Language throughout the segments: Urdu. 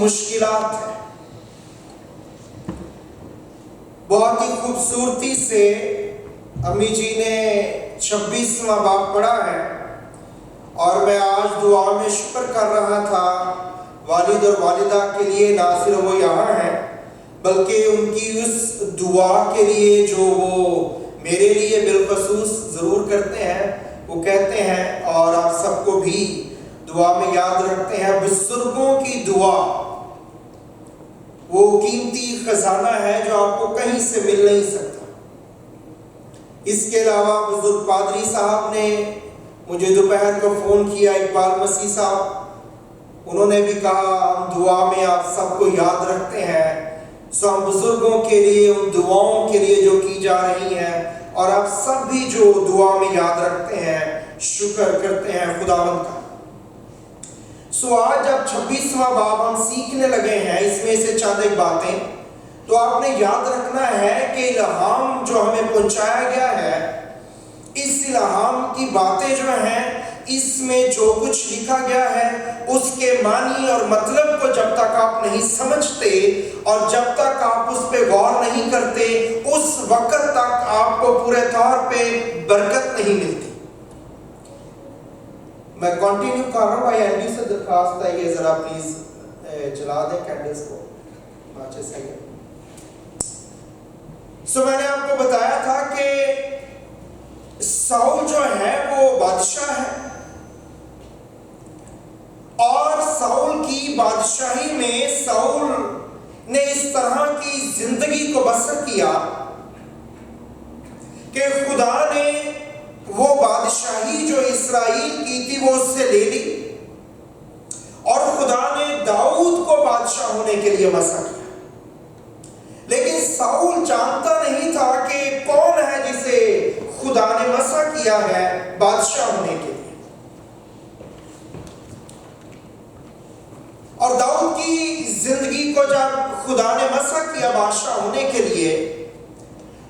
مشکلات ہیں۔ بہت ہی خوبصورتی سے امی جی نے 26واں باب پڑھا ہے، اور میں آج دعا میں شکر کر رہا تھا والد اور والدہ کے لیے، نہ صرف وہ یہاں ہیں بلکہ ان کی اس دعا کے لیے جو وہ میرے لیے بالخصوص ضرور کرتے ہیں۔ وہ کہتے ہیں اور آپ سب کو بھی دعا میں یاد رکھتے ہیں، بزرگوں کی دعا وہ قیمتی خزانہ ہے جو آپ کو کہیں سے مل نہیں سکتا۔ اس کے علاوہ بزرگ پادری صاحب نے مجھے دوپہر کو فون کیا، اقبال مسیح صاحب، انہوں نے بھی کہا ہم دعا میں آپ سب کو یاد رکھتے ہیں، سو ہم بزرگوں کے لیے، ان دعاؤں کے لیے جو کی جا رہی ہیں، اور آپ سب بھی جو دعا میں یاد رکھتے ہیں، شکر کرتے ہیں خداوند کا۔ سو آج جب 26واں باب ہم سیکھنے لگے ہیں، اس میں سے چند ایک باتیں تو آپ نے یاد رکھنا ہے کہ الہام جو ہمیں پہنچایا گیا ہے، اس الہام کی باتیں جو ہیں، اس میں جو کچھ لکھا گیا ہے اس کے معنی اور مطلب کو جب تک آپ نہیں سمجھتے اور جب تک آپ اس پہ غور نہیں کرتے، اس وقت تک آپ کو پورے طور پہ برکت نہیں ملتی۔ میں کنٹینیو کر رہا ہوں، بھائی اینڈی سے درخواست ہے یہ ذرا پلیز جلا دیں کینڈلز کو، ماچس سے۔ سو میں نے آپ کو بتایا تھا کہ ساؤل جو ہے وہ بادشاہ ہے، اور ساؤل کی بادشاہی میں ساؤل نے اس طرح کی زندگی کو بسر کیا کہ خدا نے وہ بادشاہی جو اسرائیل کی تھی وہ اس سے لے لی، اور خدا نے داؤد کو بادشاہ ہونے کے لیے مسا کیا۔ لیکن ساؤل جانتا نہیں تھا کہ کون ہے جسے خدا نے مسا کیا ہے بادشاہ ہونے کے لیے۔ اور داؤد کی زندگی کو جب خدا نے مسا کیا بادشاہ ہونے کے لیے،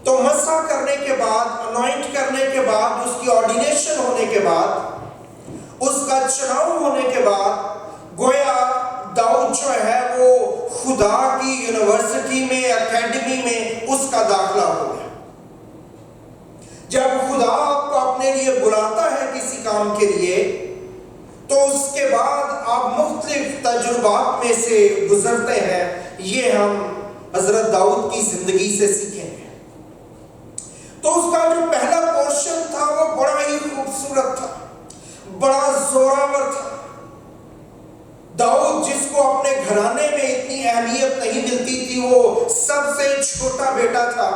تو مسا کرنے کے بعد، انوائنٹ کرنے کے بعد، اس کی آرڈینیشن ہونے کے بعد، اس کا چناؤ ہونے کے بعد، گویا داؤد جو ہے وہ خدا کی یونیورسٹی میں، اکیڈمی میں اس کا داخلہ ہو گیا۔ جب خدا آپ کو اپنے لیے بلاتا ہے کسی کام کے لیے، تو اس کے بعد آپ مختلف تجربات میں سے گزرتے ہیں۔ یہ ہم حضرت داؤد کی زندگی سے سیکھیں گے۔ تو اس کا جو پہلا پورشن تھا وہ بڑا ہی خوبصورت تھا، بڑا زوراور تھا۔ داؤد جس کو اپنے گھرانے میں اتنی اہمیت نہیں ملتی تھی، وہ سب سے چھوٹا بیٹا تھا۔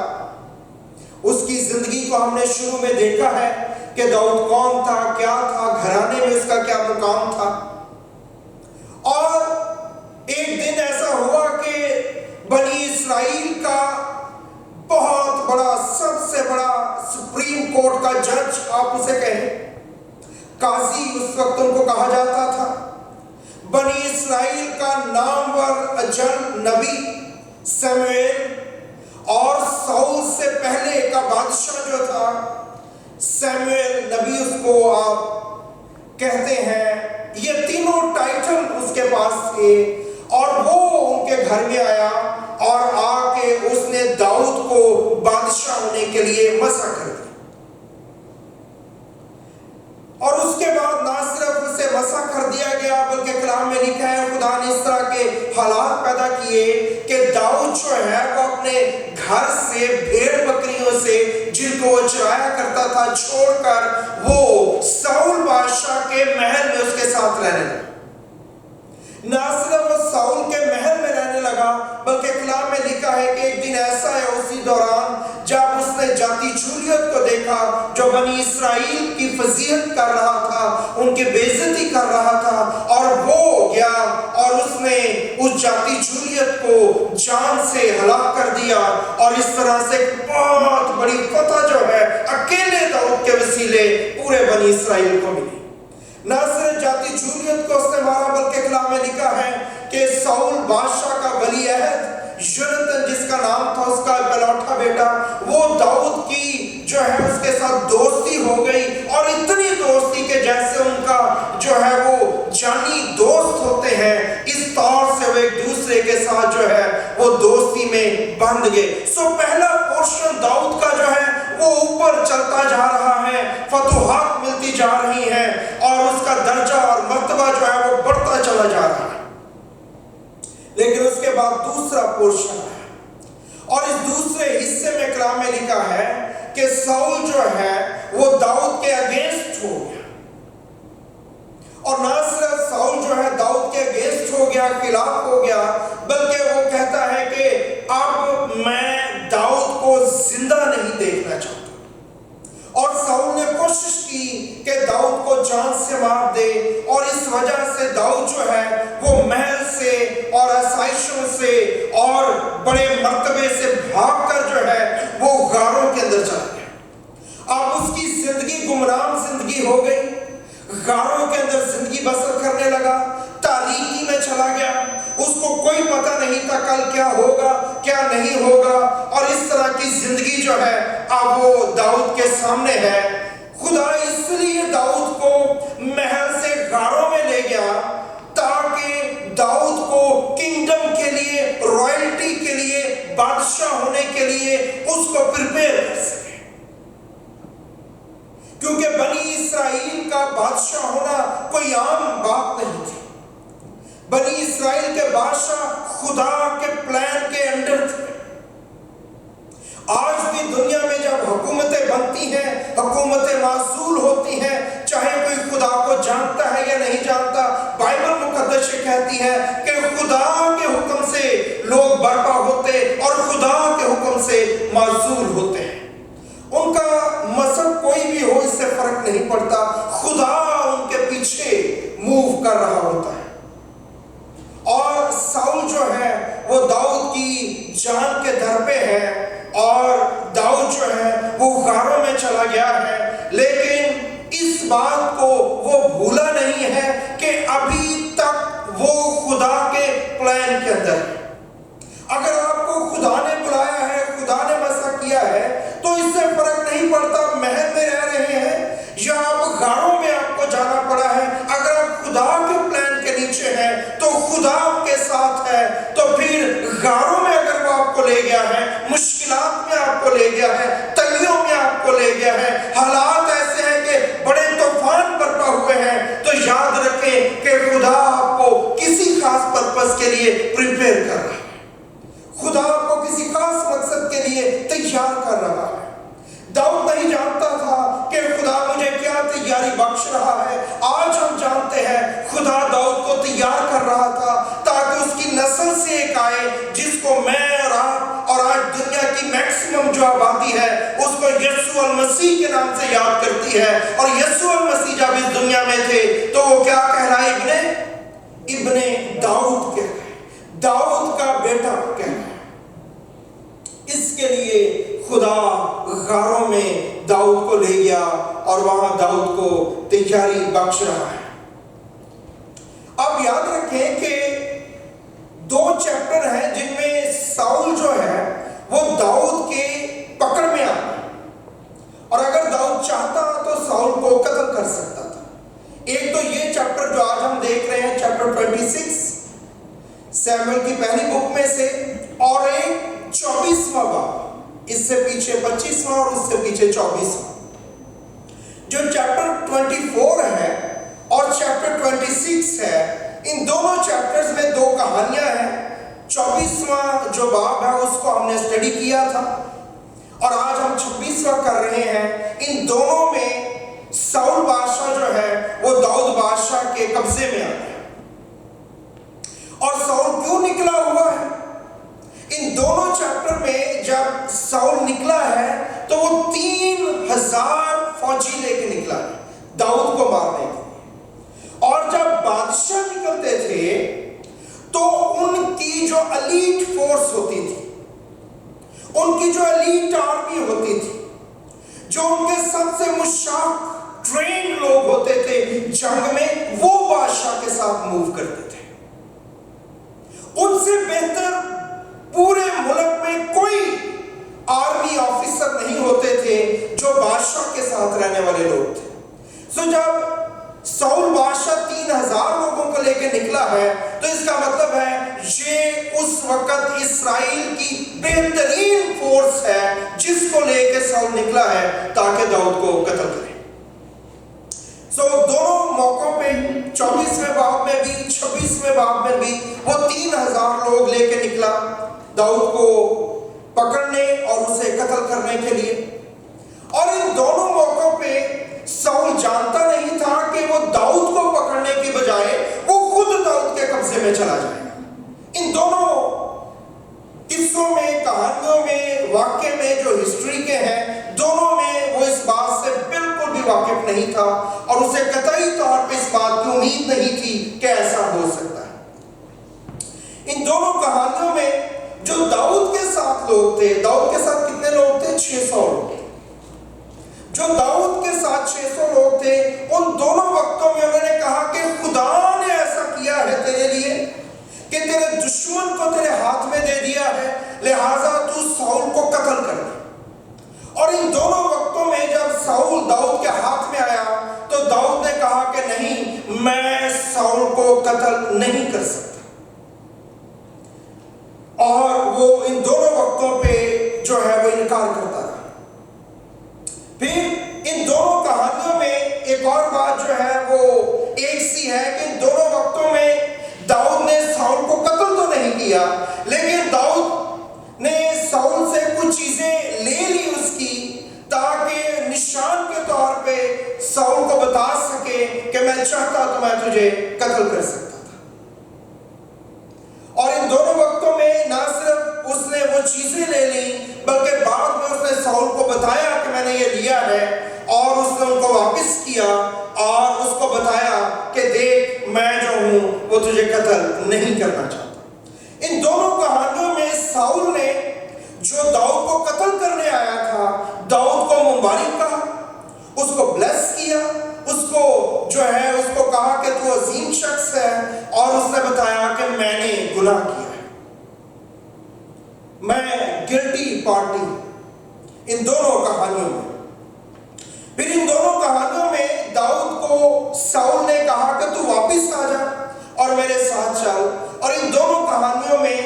اس کی زندگی کو ہم نے شروع میں دیکھا ہے کہ داؤد کون تھا، کیا تھا، گھرانے میں اس کا کیا مقام تھا۔ اور ایک دن ایسا ہوا کہ بنی اسرائیل کا بہت بڑا، سب سے بڑا سپریم کورٹ کا جج، آپ اسے کہیں، قاضی اس وقت ان کو کہا جاتا تھا، بنی اسرائیل کا نامور اجل نبی سموئیل، اور ساؤل سے پہلے کا بادشاہ جو تھا سموئیل نبی، اس کو آپ کہتے ہیں، یہ تینوں ٹائٹل اس کے پاس تھے، اور وہ ان کے گھر میں آیا اور آ کے اس نے داؤد کو بادشاہ ہونے کے لیے مسا کر دیا۔ اور اس کے بعد نہ صرف اسے مسا کر دیا گیا، بلکہ کلام میں لکھا ہے خدا نے اس طرح کے حالات پیدا کیے کہ داؤد جو ہے وہ اپنے گھر سے، بھیڑ بکریوں سے جن کو وہ چرایا کرتا تھا، چھوڑ کر وہ ساؤل بادشاہ کے محل میں اس کے ساتھ رہنے لگا۔ نہ صرف وہ ساؤل کے محل میں رہنے لگا، بلکہ کلام میں لکھا ہے کہ ایک دن ایسا ہے اسی دوران جب اس نے جاتی جولیت کو دیکھا جو بنی اسرائیل کی فضیحت کر رہا تھا، ان کی بے عزتی کر رہا تھا، اور وہ گیا اور اس نے اس جاتی جولیت کو جان سے ہلاک کر دیا، اور اس طرح سے ایک بہت بڑی فتح جو ہے اکیلے داؤد کے وسیلے پورے بنی اسرائیل کو ملی۔ نہ صرف جاتی جولیت کو اس نے مارا، بلکہ کلام میں لکھا ہے کہ ساؤل بادشاہ کا ولی عہد یونتن جس کا نام تھا، اس کا پلوٹا بیٹا، وہ داؤد کی جو ہے اس کے ساتھ دوستی ہو گئی، اور اتنی دوستی کہ جیسے ان کا جو ہے وہ جانی دوست ہوتے ہیں، اس طور سے وہ ایک دوسرے کے ساتھ جو ہے وہ دوستی میں بندھ گئے۔ سو پہلا پورشن داؤد کا جو ہے وہ اوپر چلتا جا رہا ہے، فتوحات ملتی جا رہی ہیں اور اس کا درجہ اور مرتبہ جو ہے وہ بڑھتا چلا جا رہا ہے۔ لیکن اس کے بعد دوسرا پورشن ہے اور اس دوسرے حصے میں کلام میں لکھا ہے کہ ساؤل جو ہے وہ داؤد کے اگینسٹ ہو گیا، اور نہ صرف ساؤل جو ہے داؤد کے اگینسٹ ہو گیا، خلاف ہو گیا، بلکہ وہ کہتا ہے کہ اب میں داؤد کو زندہ نہیں دیکھنا چاہتا۔ اور ساؤل نے کوشش کی کہ داؤد کو جان سے مار دے، اور اس وجہ سے داؤد جو ہے وہ محل سے اور آسائشوں سے اور بڑے مرتبے سے بھاگ کر جو ہے وہ غاروں کے اندر چلا گیا۔ اب اس کی زندگی گمنام زندگی ہو گئی، غاروں کے اندر زندگی بسر کرنے لگا، تاریکی میں چلا گیا، اس کو کوئی پتہ نہیں تھا کل کیا ہوگا کیا نہیں ہوگا، اور اس طرح کی زندگی جو ہے اب وہ داؤد کے سامنے ہے۔ خدا اس لیے داؤد کو محل سے غاروں میں لے گیا تاکہ داؤد کو کنگڈم کے لیے، رائلٹی کے لیے، بادشاہ ہونے کے لیے اس کو پریپیئر کر سکے، کیونکہ بنی اسرائیل کا بادشاہ ہونا کوئی عام بات نہیں تھی۔ بنی اسرائیل کے بادشاہ خدا کے پلان کے انڈر تھے۔ آج بھی دنیا میں جب حکومتیں بنتی ہیں، حکومتیں معزول ہوتی ہیں، چاہے کوئی خدا کو جانتا ہے یا نہیں جانتا، بائبل مقدس کہتی ہے کہ خدا کے حکم سے لوگ برپا ہوتے اور خدا کے حکم سے معزول ہوتے ہیں۔ ان کا مذہب کوئی بھی ہو اس سے فرق نہیں پڑتا، خدا ان کے پیچھے موو کر رہا ہوتا ہے۔ اور ساؤل جو ہے وہ داؤد کی جان کے در پہ ہے، اور داؤد جو ہے وہ غاروں میں چلا گیا ہے، لیکن اس بات کو وہ بھولا نہیں ہے کہ ابھی تک وہ خدا کے پلان کے اندر ہے۔ اگر آپ کو خدا نے بلایا ہے، خدا نے مسا کیا ہے، تو اس سے فرق نہیں پڑتا محل میں رہ رہے ہیں یا آپ غاروں میں آپ کو جانا پڑا ہے۔ اگر آپ خدا کے پلان کے نیچے ہیں تو خدا آپ کے ساتھ ہے، تو پھر غاروں میں اگر وہ آپ کو لے گیا ہے، مشکلات میں آپ کو لے گیا ہے، تنگیوں میں آپ کو لے گیا ہے، حالات ایسے ہیں کہ بڑے طوفان برپا ہوئے ہیں، تو یاد رکھیں کہ خدا آپ کو کسی خاص پرپس کے لیے پریپیئر کر رہا ہے، خدا آپ کو کسی خاص مقصد کے لیے تیار کر رہا ہے۔ داؤد نہیں جانتا تھا کہ خدا مجھے کیا تیاری بخش رہا ہے، آج ہم جانتے ہیں خدا داؤد کو تیار کر رہا تھا تاکہ اس کی نسل سے ایک آئے جس کو میں اور آپ اور آج دنیا کی میکسیمم جو آبادی ہے اس کو یسوع المسیح کے نام سے یاد کرتی ہے، اور یسوع المسیح جب اس دنیا میں تھے تو وہ کیا کہلائے؟ ابن داؤد کہلائے، داؤد کا بیٹا کہلائے۔ اس کے لیے خدا غاروں میں داؤد کو لے گیا اور وہاں داؤد کو تیاری بخش رہا ہے۔ اب یاد رکھیں کہ 2 چیپٹر ہیں جن میں ساؤل جو ہے وہ داؤد کے پکڑ میں آتا ہے، اور اگر داؤد چاہتا تو ساؤل کو قتل کر سکتا تھا۔ ایک تو یہ چیپٹر جو آج ہم دیکھ رہے ہیں، چیپٹر 26 سیموئیل کی پہلی بک میں سے، اور ایک 24واں باب، اس سے پیچھے 25واں اور اس سے پیچھے 24واں۔ جو چیپٹر 24 ہے اور چیپٹر 26 ہے، ان دونوں چیپٹرز میں 2 کہانیاں ہیں۔ 24واں جو باب ہے اس کو ہم نے اسٹڈی کیا تھا، اور آج ہم 26واں کر رہے ہیں۔ ان دونوں میں ساؤل بادشاہ جو ہے وہ داؤد بادشاہ کے قبضے میں آ گیا، اور ساؤل کیوں نکلا ہوا ہے؟ ان دونوں چیپٹر میں جب ساؤل نکلا ہے تو وہ 3000 فوجی لے کے نکلا ہے داؤد کو مارنے کے لیے، اور جب بادشاہ نکلتے تھے تو ان کی جو ایلیٹ فورس ہوتی تھی، ان کی جو ایلیٹ آرمی ہوتی تھی، جو ان کے سب سے مشاق ٹرینڈ لوگ ہوتے تھے جنگ میں، وہ بادشاہ کے ساتھ موو کرتے تھے۔ ان سے بہتر پورے ملک میں کوئی آرمی آفیسر نہیں ہوتے تھے جو بادشاہ کے ساتھ رہنے والے لوگ تھے۔ سو جب ساؤل بادشاہ 3000 لوگوں کو لے کے نکلا ہے تو اس کا مطلب ہے یہ اس وقت اسرائیل کی بہترین فورس ہے جس کو لے کے ساؤل نکلا ہے تاکہ داؤد کو قتل کرے۔ دونوں موقعوں پہ 24ویں باب میں بھی 26ویں باب میں بھی وہ 3000 لوگ لے کے نکلا داؤد کو پکڑنے اور اسے قتل کرنے کے لیے، اور ان دونوں موقعوں پہ ساؤل جانتا نہیں تھا کہ وہ داؤد کو پکڑنے کی بجائے وہ خود داؤد کے قبضے میں چلا جائے گا۔ ان دونوں قصوں میں، کہانیوں میں، واقعے میں جو ہسٹری کے ہیں، دونوں میں وہ اس بات سے بالکل بھی واقف نہیں تھا اور اسے قطعی طور پہ اس بات کی امید نہیں تھی کہ ایسا ہو سکتا ہے۔ ان دونوں کہانیوں میں جو داؤد کے ساتھ لوگ تھے، داؤد کے ساتھ کتنے لوگ تھے؟ 600 لوگ تھے۔ جو داؤد کے ساتھ 600 لوگ تھے، ان دونوں وقتوں میں انہوں نے کہا کہ خدا نے ایسا کیا ہے تیرے لیے کہ تیرے دشمن کو تیرے ہاتھ میں دے دیا ہے، لہٰذا تو ساؤل کو قتل کر دے۔ اور ان دونوں وقتوں میں جب ساؤل داؤد کے ہاتھ میں آیا تو داؤد نے کہا کہ نہیں، میں ساؤل کو قتل نہیں کر سکتا، اور وہ ان دونوں وقتوں پہ جو ہے وہ انکار کرتا رہا۔ پھر ان دونوں کہانیوں میں ایک اور بات جو ہے وہ ایک سی ہے کہ ان دونوں وقتوں میں داؤد نے ساؤل کو قتل تو نہیں کیا، لیکن داؤد نے ساؤل سے کچھ چیزیں لے لی اس کی، تاکہ نشان کے طور پہ ساؤل کو بتا سکے کہ میں چاہتا تو میں تجھے قتل کر سکتا تھا۔ اور ان دونوں وقتوں میں نہ صرف اس نے وہ چیزیں لے لی، بلکہ بعد میں اس نے ساؤل کو بتایا کہ میں نے یہ لیا ہے، اور اس نے ان کو واپس کیا اور اس کو بتایا کہ دیکھ، میں جو ہوں وہ تجھے قتل نہیں کرنا چاہتا۔ ان دونوں کہانیوں میں ساؤل نے جو داؤد کو قتل کرنے آیا تھا، داؤد کو مبارک کہا، اس کو بلیس کیا، اس کو جو ہے اس کو کہا کہ تو عظیم شخص ہے، اور اس نے بتایا کہ میں نے گناہ کیا ہے، میں گلٹی پارٹی ان دونوں کہانیوں میں۔ پھر ان دونوں کہانیوں میں داؤد کو ساؤل نے کہا کہ تو واپس آ جا اور میرے ساتھ چل، اور ان دونوں کہانیوں میں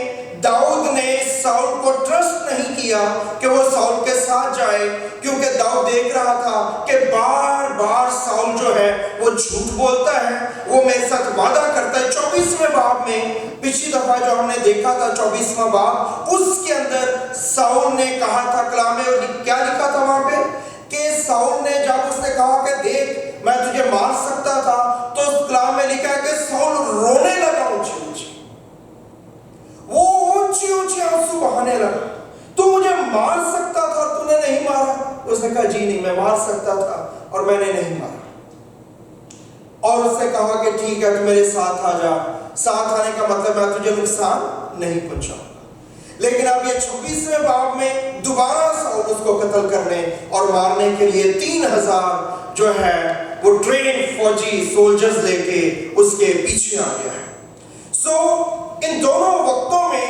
داؤد نے ساؤل کو ٹرسٹ نہیں کیا کہ وہ ساؤل کے ساتھ جائے، کیونکہ داؤد دیکھ رہا تھا کہ بار بار ساؤل جو ہے وہ جھوٹ بولتا ہے، وہ میرے ساتھ وعدہ کرتا ہے۔ 24ویں باب میں پچھلی دفعہ جو ہم نے دیکھا تھا 24واں باب، اس کے اندر ساؤل نے کہا تھا، کلام میں کیا لکھا تھا وہاں پہ کہ ساؤل نے جب اس نے کہا کہ دیکھ میں تجھے مار سکتا تھا، تو اس کلام میں لکھا ہے کہ ساؤل رونے لگا اونچی اونچی، وہ اونچی اونچی آنسو بہانے لگا، تو مجھے مار سکتا تھا اور تو نے نہیں مارا؟ اس نے کہا جی نہیں، میں مار سکتا تھا اور میں نے نہیں مارا۔ اور اس نے کہا کہ ٹھیک ہے تو میرے ساتھ آ جا۔ ساتھ آنے کا مطلب میں تجھے نقصان نہیں پہنچاؤں گا۔ لیکن اب یہ 26ویں باب میں دوبارہ ساؤل اس کو قتل کرنے اور مارنے کے لیے 3000 جو ہے وہ ٹرین فوجی سولجرز لے کے اس کے پیچھے آ گیا ہے۔ ان دونوں وقتوں میں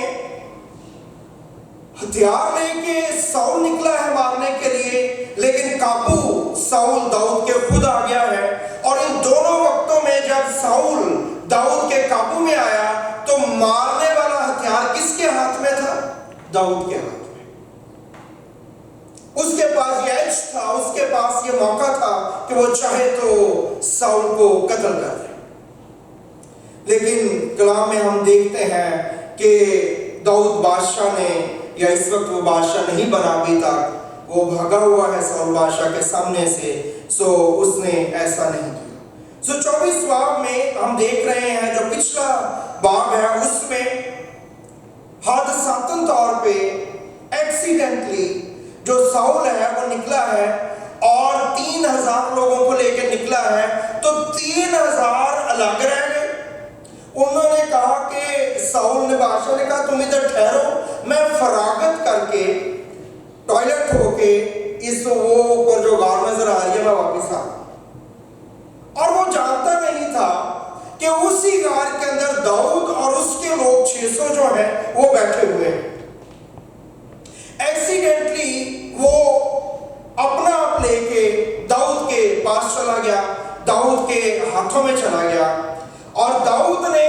ہتھیار لے کے ساؤل نکلا ہے مارنے کے لیے، لیکن قابو ساؤل داؤد کے خود آ گیا ہے۔ اور ان دونوں وقتوں میں جب ساؤل داؤد کے قابو میں آیا تو مارنے والا ہتھیار کس کے ہاتھ میں تھا؟ داؤد کے ہاتھ میں۔ اس کے پاس یہ ایج تھا، اس کے پاس یہ موقع تھا کہ وہ چاہے تو ساؤل کو قتل کر دے۔ لیکن کلام میں ہم دیکھتے ہیں کہ داؤد بادشاہ نے، یا اس وقت وہ بادشاہ نہیں بنا ابھی تک، وہ بھاگا ہوا ہے ساؤل بادشاہ کے سامنے سے، اس نے ایسا نہیں کیا۔ 24 باب میں ہم دیکھ رہے ہیں، جو پچھلا باب ہے اس میں حادثاتاً طور پہ ایکسیڈنٹلی جو ساؤل ہے وہ نکلا ہے اور 3000 لوگوں کو لے کے نکلا ہے، تو 3000 الگ رہ گئے۔ انہوں نے کہا کہ ساؤل نے، بادشاہ نے کہا تم ادھر ٹھہرو، میں فراغت کر کے ٹوائلٹ ہو کے اس وہ اوپر جو غار نظر آ رہی ہے میں واپس آ۔ اور وہ جانتا نہیں تھا کہ اسی غار کے اندر داؤد اور اس کے لوگ 600 جو ہیں وہ بیٹھے ہوئے ہیں۔ ایکسیڈنٹلی وہ اپنا آپ لے کے داؤد کے پاس چلا گیا، داؤد کے ہاتھوں میں چلا گیا، اور داؤد نے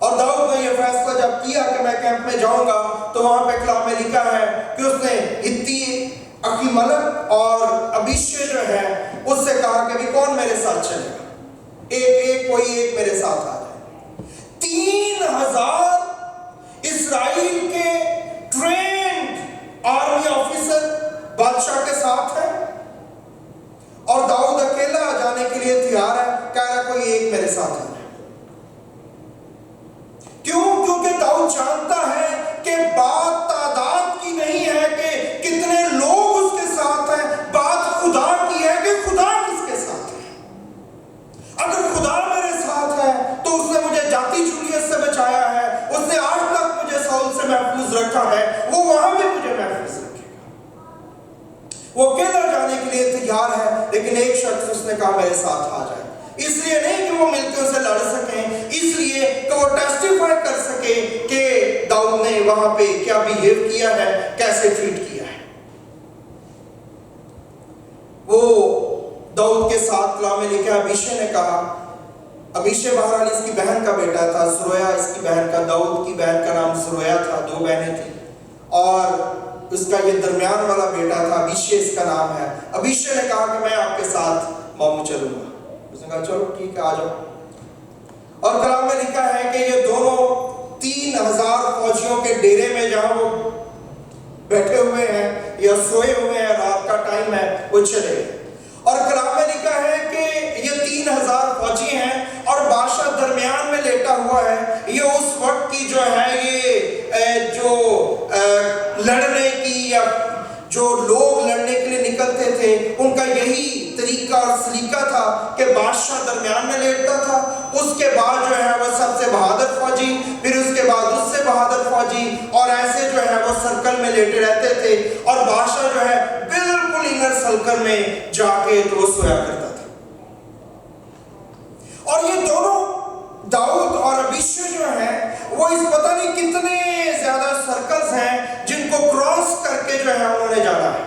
اور داؤد نے یہ فیصلہ جب کیا کہ میں کیمپ میں جاؤں گا تو وہاں پہ کلام میں لکھا ہے کہ اس نے ہتی اخیملک اور ابیشے جو ہے اس سے کہا کہ بھی کون میرے ساتھ چلے گا، کوئی ایک میرے ساتھ آ جائے۔ 3000 اسرائیل کے ٹرینڈ آرمی آفیسر بادشاہ کے ساتھ ہیں اور داؤد اکیلا جانے کے لیے تیار ہے، کہہ رہا کوئی ایک میرے ساتھ ہے۔ کیوں؟ کیونکہ داؤد جانتا ہے کہ بات تعداد کی نہیں ہے کہ کتنے لوگ اس کے ساتھ ہیں، بات خدا کی ہے کہ خدا کس کے ساتھ ہے۔ اگر خدا میرے ساتھ ہے تو اس نے مجھے جاتی جولیت سے بچایا ہے، اس نے آج تک مجھے ساؤل سے محفوظ رکھا ہے، وہ وہاں بھی مجھے محفوظ رکھے گا۔ وہ اکیلا جانے کے لیے تیار ہے، لیکن ایک شخص اس نے کہا میرے ساتھ آ جائے، اس لیے نہیں کہ وہ مل کے اسے لڑ سکیں، اس لیے کہ وہ ٹیسٹیفائی کر سکے کہ داؤد نے وہاں پہ کیا بیہیو کیا ہے، کیسے ٹریٹ کیا ہے۔ وہ داؤد کے ساتھ کلام میں لکھا ابیشے نے کہا، ابیشے بہرحال اس کی بہن کا بیٹا تھا، سرویا اس کی بہن کا، داؤد کی بہن کا نام سرویا تھا، 2 بہنیں تھیں، اور اس کا یہ درمیان والا بیٹا تھا، ابیشے اس کا نام ہے۔ ابیشے نے کہا کہ میں آپ کے ساتھ ماموں چلوں گا، اس نے کہا چلو ٹھیک ہے آ جاؤ۔ اور کلام میں لکھا ہے کہ یہ دونوں 3000 فوجیوں کے ڈیرے میں جہاں وہ بیٹھے ہوئے ہیں یا سوئے ہوئے ہیں، رات کا ٹائم ہے، وہ چلے گئے۔ اور کلام میں لکھا ہے کہ یہ 3000 فوجی ہیں اور بادشاہ درمیان میں لیٹا ہوا ہے۔ یہ اس وقت کی جو ہے یہ جو لڑنے کی یا جو لوگ لڑنے کے لیے نکلتے تھے ان کا یہی طریقہ اور سلیقہ تھا کہ بادشاہ درمیان میں لیٹتا تھا، اس کے بعد جو ہے وہ سب سے بہادر فوجی، پھر اس کے بعد اس سے بہادر فوجی، اور ایسے جو ہے وہ سرکل میں لیٹے رہتے تھے، اور بادشاہ جو ہے بالکل انر سرکل میں جا کے تو وہ سویا کرتا تھا۔ اور یہ دونوں داؤد اور ابیشے جو ہیں وہ اس پتہ نہیں کتنے زیادہ سرکلز ہیں جن کو کراس کر کے جو ہے انہوں نے جانا ہے،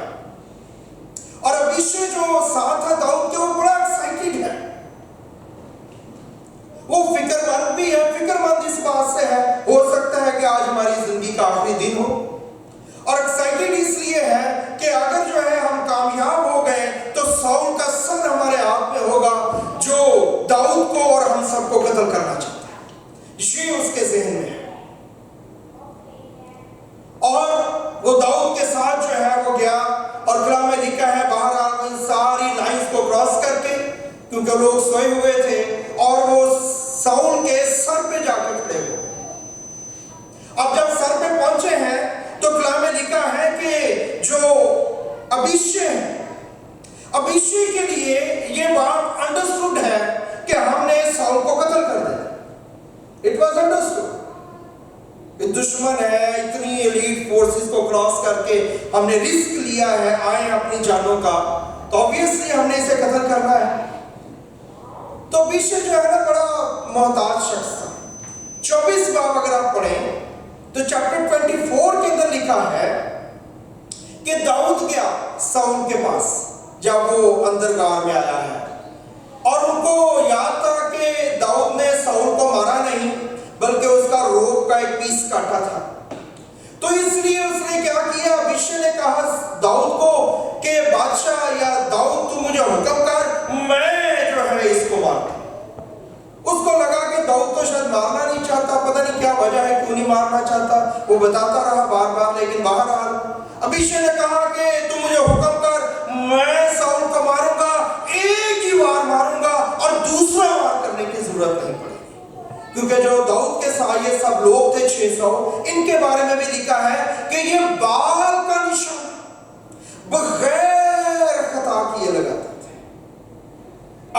اور ابیشے جو ساتھ ہے داؤد کے وہ بڑا ایکسائٹڈ ہے، وہ فکر مند بھی ہے، فکر مند اس بات سے ہے ہو سکتا ہے کہ آج ہماری زندگی کا آخری دن ہو، اور ایکسائٹڈ اس لیے ہے کہ اگر جو ہے ہم کامیاب ہو گئے تو ساؤل کا سر ہمارے ہاتھ میں ہوگا جو داؤد کو اور ہم سب کو قتل کرنا چاہتا ہے، یہ اس کے ذہن میں ہے۔ اور وہ داؤد کے ساتھ جو ہے وہ گیا، اور کلام میں لکھا ہے بہرحال ان ساری لائنز کو کراس کر کے، کیونکہ لوگ سوئے ہوئے تھے، اور وہ ساؤل کے سر پہ جا کے کھڑے ہوئے۔ اب جب سر پہ پہنچے ہیں تو کلام میں لکھا ہے کہ جو ابیشے ہیں، ابیشے کے لیے یہ بات انڈرسٹوڈ ہے کہ ہم نے ساؤل کو قتل کر دیا۔ اٹ واز انڈرسٹوڈ، دشمن ہے، اتنی ایلیٹ فورسز کو کراس کر کے ہم نے رسک لیا ہے، آئے اپنی جانوں کا، تو obviously ہم نے اسے قتل کرنا ہے۔ تو ابیشے جو ہے نا بڑا محتاط شخص تھا۔ 24 باب اگر آپ پڑھیں تو چیپٹر 24 کے اندر لکھا ہے کہ داؤد گیا ساؤل کے پاس جب وہ اندرگاہ میں آیا ہے، اور ان کو یاد تھا کہ داؤد نے ساؤل کو مارا نہیں بلکہ اس کا روب کا ایک پیس کاٹا تھا، تو اس لیے اس نے کیا کیا، ابیشے نے کہا داؤد کو کہ بادشاہ یا داؤد تو مجھے حکم کر، میں جو ہے اس کو مارتا۔ اس کو لگا کہ داؤد تو شاید مارنا نہیں چاہتا، پتہ نہیں کیا وجہ ہے کیوں نہیں مارنا چاہتا، وہ بتاتا رہا بار بار، لیکن بہرحال ابیشے نے کہا کہ تو مجھے حکم کر، میں ساؤل کو ماروں گا، ایک ہی وار ماروں گا اور دوسرا وار کرنے کی ضرورت نہیں پڑے گی، کیونکہ جو داؤد کے ساتھ یہ سب لوگ تھے 600، ان کے بارے میں بھی لکھا ہے کہ یہ بال کا نشان بغیر خطا کیے لگاتے تھے۔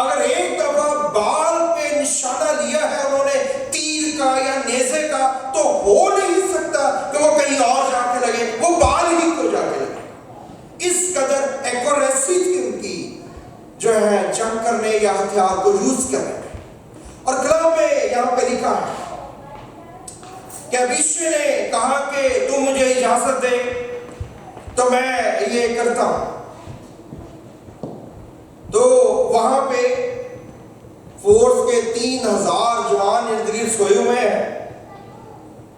اگر ایک دفعہ بال پہ نشانہ لیا ہے انہوں نے تیر کا یا نیزے کا، تو ہو نہیں سکتا کہ وہ کہیں اور جا کے لگے، وہ بال ہی کو جا کے لگے۔ اس قدر ایکوریسی تھی ان کی جو ہے جنگ کرنے یا ہتھیار کو یوز کرنے میں۔ اور کلام میں یہاں پہ لکھا ہے کہ ابیشے نے کہا کہ تو مجھے اجازت دے تو میں یہ کرتا ہوں۔ تو وہاں پہ فورس کے 3000 جوان ارد گرد سوئے ہوئے ہیں،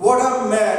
What a man!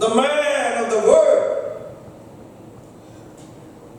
The man of the word।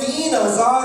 3000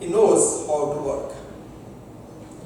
he knows how to work।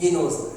He knows that।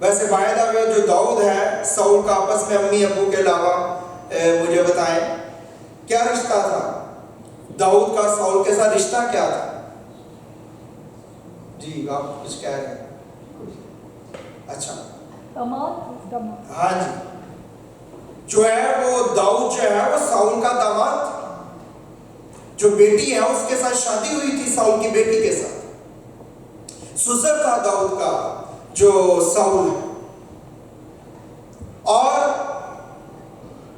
ویسے بائی دا وے جو داؤد ہے ساؤل کا آپس میں امی ابو کے علاوہ مجھے بتائیں کیا رشتہ تھا؟ داؤد کا ساؤل کے ساتھ رشتہ کیا تھا؟ جی آپ کچھ کہہ رہے ہیں؟ اچھا ہاں جی، جو ہے وہ داؤد جو ہے وہ ساؤل کا داماد تھا. جو بیٹی ہے اس کے ساتھ شادی ہوئی تھی ساؤل کی بیٹی کے ساتھ. سسر تھا داؤد کا جو ساؤل ہے. اور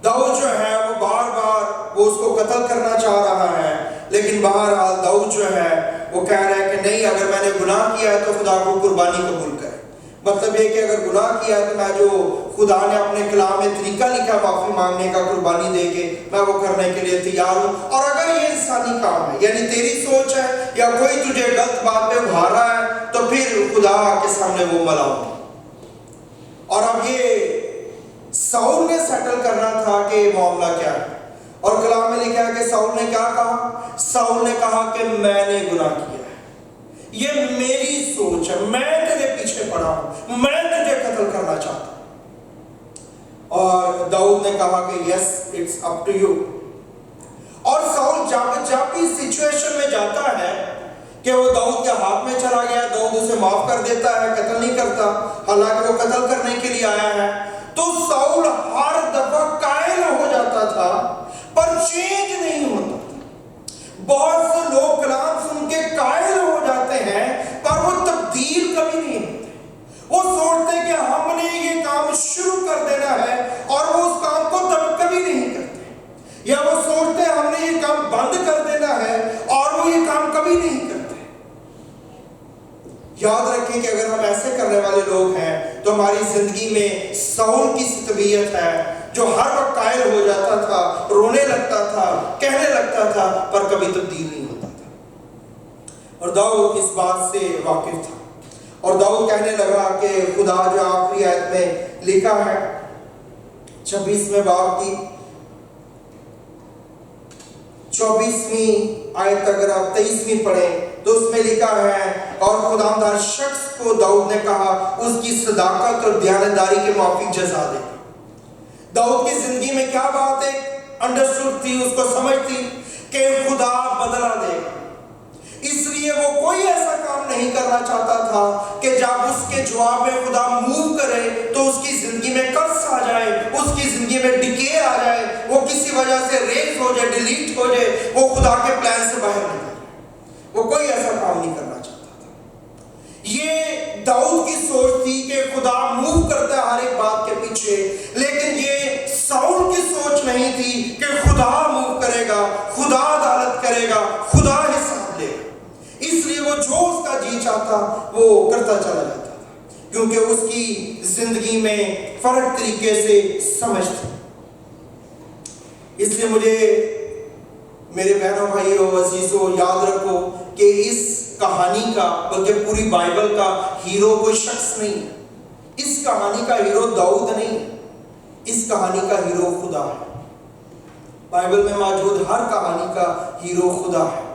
داؤد جو ہے وہ بار بار وہ اس کو قتل کرنا چاہ رہا ہے، لیکن بہرحال داؤد جو ہے وہ کہہ رہا ہے کہ نہیں، اگر میں نے گناہ کیا ہے تو خدا کو قربانی قبول کرے. مطلب یہ کہ اگر گناہ کیا ہے تو میں جو خدا نے اپنے کلام میں طریقہ لکھا معافی مانگنے کا قربانی دے کے، میں وہ کرنے کے لیے تیار ہوں. اور اگر یہ انسانی کام ہے، یعنی تیری سوچ ہے یا کوئی تجھے غلط بات پہ ابھارا ہے، تو پھر خدا کے سامنے وہ ملاؤ. اور اب یہ ساؤل نے سیٹل کرنا تھا کہ معاملہ کیا ہے. اور کلام میں لکھا ہے کہ ساؤل نے کیا کہا؟ ساؤل نے کہا کہ میں نے گناہ کیا ہے، یہ میری سوچ ہے، میں تیرے پیچھے پڑا ہوں، میں تجھے قتل کرنا چاہتا ہوں. اور داؤد نے کہا کہ yes it's up to you. اور ساؤل جب بھی سچویشن میں جاتا ہے کہ وہ داؤد کے ہاتھ میں چلا گیا، داؤد اسے معاف کر دیتا ہے، قتل نہیں کرتا، حالانکہ وہ قتل کرنے کے لیے آیا ہے. تو ساؤل ہر دفعہ قائل ہو جاتا تھا پر چینج نہیں ہوتا. بہت سے لوگ کلام سن کے قائل ہو جاتے ہیں پر وہ تبدیل کبھی نہیں ہوتے. وہ سوچتے ہیں کہ ہم نے یہ کام شروع کر دینا ہے اور وہ اس کام کو کبھی نہیں کرتے، یا وہ سوچتے ہیں ہم نے یہ کام بند کر دینا ہے اور وہ یہ کام کبھی نہیں کرتے. یاد رکھیں کہ اگر ہم ایسے کرنے والے لوگ ہیں تو ہماری زندگی میں ساؤل کی طبیعت ہے جو ہر وقت قائل ہو جاتا تھا، رونے لگتا تھا، کہنے لگتا تھا پر کبھی تبدیل نہیں ہوتا تھا. اور داؤد اس بات سے واقف تھا. اور داؤد کہنے لگا کہ خدا جو آخری آیت میں لکھا ہے 26ویں باب کی 24ویں آیت، اگر آپ 23ویں پڑھیں تو اس میں لکھا ہے اور خداوند ہر شخص کو داؤد نے کہا اس کی صداقت اور دیانتداری کے موافق جزا دے گا. داؤد کی زندگی میں کیا بات ہے انڈرسٹوڈ تھی، اس کو سمجھ تھی کہ خدا بدلہ دے گا. اس لیے وہ کوئی ایسا کام نہیں کرنا چاہتا تھا کہ جب اس کے جواب میں خدا موو کرے تو اس کی زندگی میں قرض آ جائے، اس کی زندگی میں ڈکے آ جائے، وہ کسی وجہ سے ریز ہو جائے، ڈیلیٹ ہو جائے، وہ خدا کے پلان سے باہر نکل. وہ کوئی ایسا کام نہیں کرنا چاہتا تھا. یہ داؤد کی سوچ تھی کہ خدا موو کرتا ہے ہر ایک بات کے پیچھے، لیکن یہ ساؤل کی سوچ نہیں تھی کہ خدا موو کرے گا، خدا عدالت کرے گا، خدا حساب لے گا. اس لیے وہ جو اس کا جی چاہتا وہ کرتا چلا جاتا تھا، کیونکہ اس کی زندگی میں فرق طریقے سے سمجھ تھی. اس لیے مجھے میرے بہنوں بھائیوں عزیزوں یاد رکھو کہ اس کہانی کا بلکہ پوری بائبل کا ہیرو کوئی شخص نہیں ہے. اس کہانی کا ہیرو داؤد نہیں ہے، اس کہانی کا ہیرو خدا ہے. بائبل میں موجود ہر کہانی کا ہیرو خدا ہے.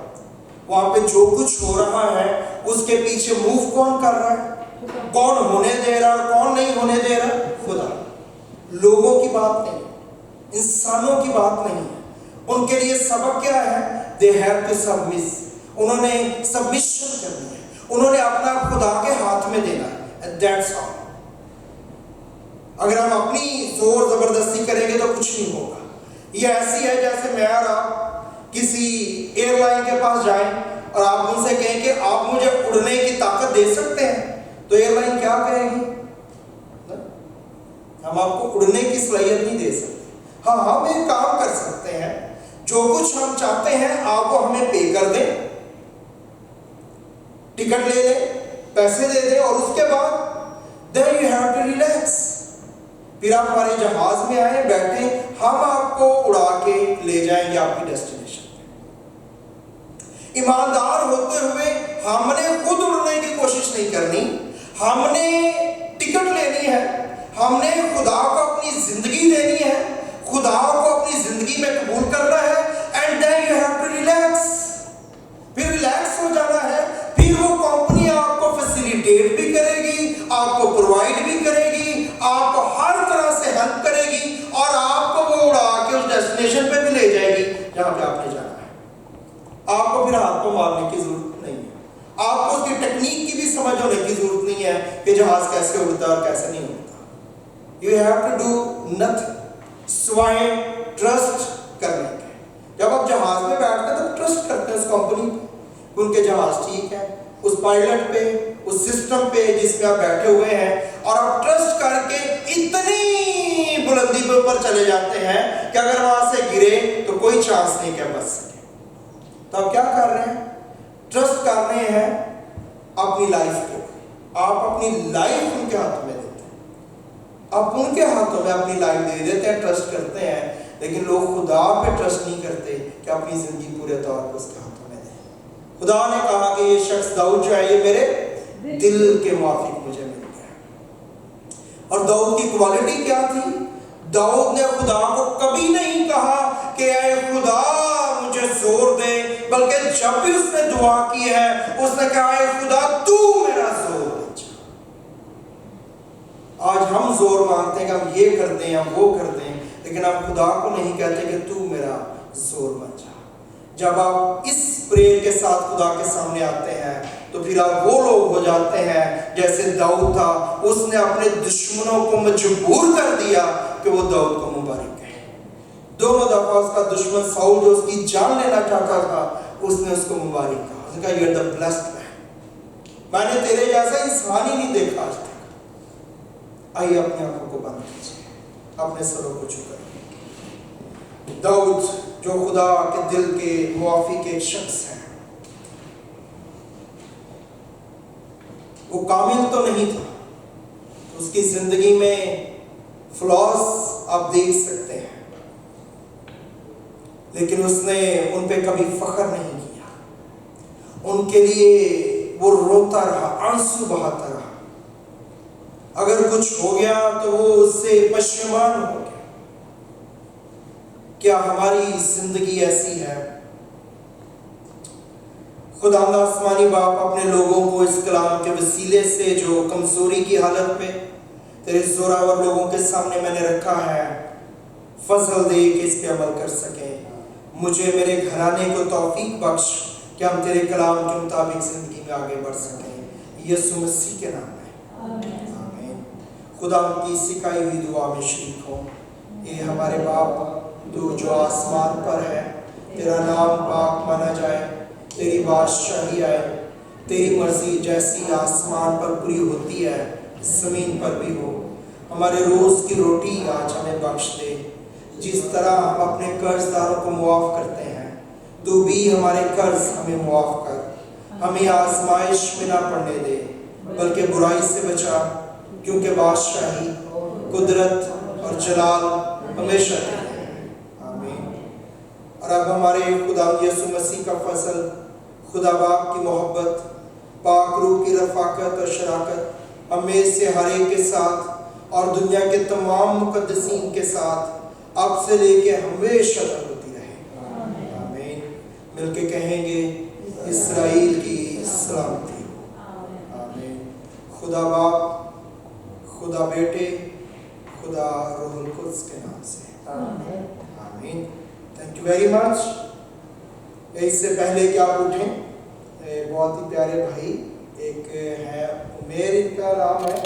وہاں پہ جو کچھ ہو رہا ہے اس کے پیچھے موو کون کر رہا ہے، کون ہونے دے رہا ہے، کون نہیں ہونے دے رہا، خدا. لوگوں کی بات نہیں، انسانوں کی بات نہیں. ان کے لیے سبق کیا ہے؟ they have to submit. انہوں نے سبمیشن کرنی ہے، انہوں نے اپنا خدا کے ہاتھ میں دینا ہے. that's all. اگر ہم اپنی زور زبردستی کریں گے تو کچھ نہیں ہوگا. یہ ایسی ہے جیسے میں اور آپ کسی ایئر لائن کے پاس جائیں اور آپ ان سے کہیں کہ آپ مجھے اڑنے کی طاقت دے سکتے ہیں، تو ایئر لائن کیا کہے گی؟ ہم آپ کو اڑنے کی صلاحیت نہیں دے سکتے. ہاں ہم ایک کام کر سکتے ہیں، جو کچھ ہم چاہتے ہیں آپ کو ہمیں پے کر دیں، ٹکٹ لے لیں، پیسے دے دیں، اور اس کے بعد then you have to relax. پھر آپ ہمارے جہاز میں آئیں، بیٹھیں، ہم آپ کو اڑا کے لے جائیں گے آپ کی ڈیسٹینیشن پہ. ایماندار ہوتے ہوئے ہم نے خود اڑنے کی کوشش نہیں کرنی، ہم نے ٹکٹ لینی ہے، ہم نے خدا کو اپنی زندگی دینی ہے، خدا کو اپنی زندگی میں قبول کرنا ہے. And then you have to relax. پھر ریلیکس ہو جانا ہے. پھر وہ کمپنی آپ کو فیسیلیٹیٹ بھی کرے گی، آپ کو پرووائڈ بھی کرے You have to do nothing سوائے ٹرسٹ کرنے کے. جب آپ جہاز میں بیٹھتے ہیں تو ٹرسٹ کرتے ہیں اس کمپنی پہ، ان کے جہاز ٹھیک ہے، اس پائلٹ پہ، اس سسٹم پہ جس میں آپ بیٹھے ہوئے ہیں، اور آپ ٹرسٹ کر کے اتنی بلندی پہ اوپر چلے جاتے ہیں کہ اگر وہاں سے گرے تو کوئی چانس نہیں کہ بچ سکے. تو آپ کیا کر رہے ہیں؟ ٹرسٹ کر رہے ہیں اپنی لائف کو. آپ اپنی لائف ان کے ہاتھ میں دیتے ہیں، آپ ان کے ہاتھوں میں اپنی لائف دے دیتے ہیں، ٹرسٹ کرتے ہیں. لیکن لوگ خدا پہ ٹرسٹ نہیں کرتے کہ اپنی زندگی پورے طور پر اس کے ہاتھوں میں دیں. خدا نے کہا کہ یہ شخص داؤد جو ہے یہ میرے دل کے موافق مجھے مل گیا. اور داؤد کی کوالٹی کیا تھی؟ داؤد نے خدا کو کبھی نہیں کہا کہ اے خدا مجھے زور دے، بلکہ جب بھی اس نے دعا کی ہے اس نے کہا اے خدا تو میرا زور بن جا. آج ہم زور مانگتے ہیں کہ ہم یہ کر دیں ہم وہ کر دیں، لیکن ہم خدا کو نہیں کہتے کہ تو میرا زور بن جا. جب آپ اس پریئر کے ساتھ خدا کے سامنے آتے ہیں تو پھر آپ وہ لوگ ہو جاتے ہیں جیسے داؤد تھا. اس نے اپنے دشمنوں کو مجبور کر دیا کہ وہ داؤد کو مبارک کہے. دونوں دفعہ اس کا دشمن ساؤل جو اس کی جان لینا چاہتا تھا اس نے اس کو مبارک کہا. اس نے کہا یو آر دی بلیسڈ مین، میں نے تیرے جیسا انسان ہی نہیں دیکھا آج تک. آئیے اپنی آنکھوں کو بند کیجیے، اپنے سروں کو جھکائیے. داؤد جو خدا کے دل کے موافق ایک شخص ہے، وہ کامل تو نہیں تھا، اس کی زندگی میں فلاس آپ دیکھ سکتے ہیں، لیکن اس نے ان پہ کبھی فخر نہیں کیا. ان کے لیے وہ روتا رہا، آنسو بہاتا رہا. اگر کچھ ہو گیا تو وہ اس سے پشیمان ہو گیا. کیا ہماری زندگی ایسی ہے؟ خداوند آسمانی باپ اپنے لوگوں کو اس کلام کے وسیلے سے جو کمزوری کی حالت میں تیرے زوراور لوگوں کے سامنے میں نے رکھا ہے، فضل دے کہ اس پہ عمل کر سکیں. مجھے میرے گھرانے کو توفیق بخش کہ ہم تیرے کلام کے مطابق زندگی میں آگے بڑھ سکیں. یسوع مسیح کے نام میں آمین. خدا کی سکھائی ہوئی دعا میں شریک ہوں. اے ہمارے باپ تو جو آسمان پر ہے، تیرا نام پاک مانا جائے، تیری بادشاہی آئے، تیری مرضی جیسی آسمان پر پوری ہوتی ہے زمین پر بھی ہو. ہمارے روز کی روٹی آج ہمیں بخش دے. جس طرح ہم اپنے قرض داروں کو معاف کرتے ہیں، تو بھی ہمارے قرض ہمیں معاف کر. ہمیں آزمائش میں نہ پڑنے دے بلکہ برائی سے بچا، کیونکہ بادشاہی، قدرت اور جلال ہمیشہ تیرے ہیں. آمین. اور اب ہمارے خدا یسوع مسیح کا فضل، خدا باپ کی محبت، پاک روح کی رفاقت اور شراکت ہم میں سے ہر ایک کے ساتھ اور دنیا کے تمام مقدسین کے ساتھ اب سے لے کے ہمیشہ تک ہوتی رہے. آمین. مل کے کہیں گے اسرائیل کی سلامتی ہو. آمین. خدا باپ، خدا بیٹے، خدا روح القدس کے نام سے آمین. Thank you very much. اس سے پہلے کہ آپ اٹھیں، بہت ہی پیارے بھائی ایک ہے، عمیر ان کا نام ہے،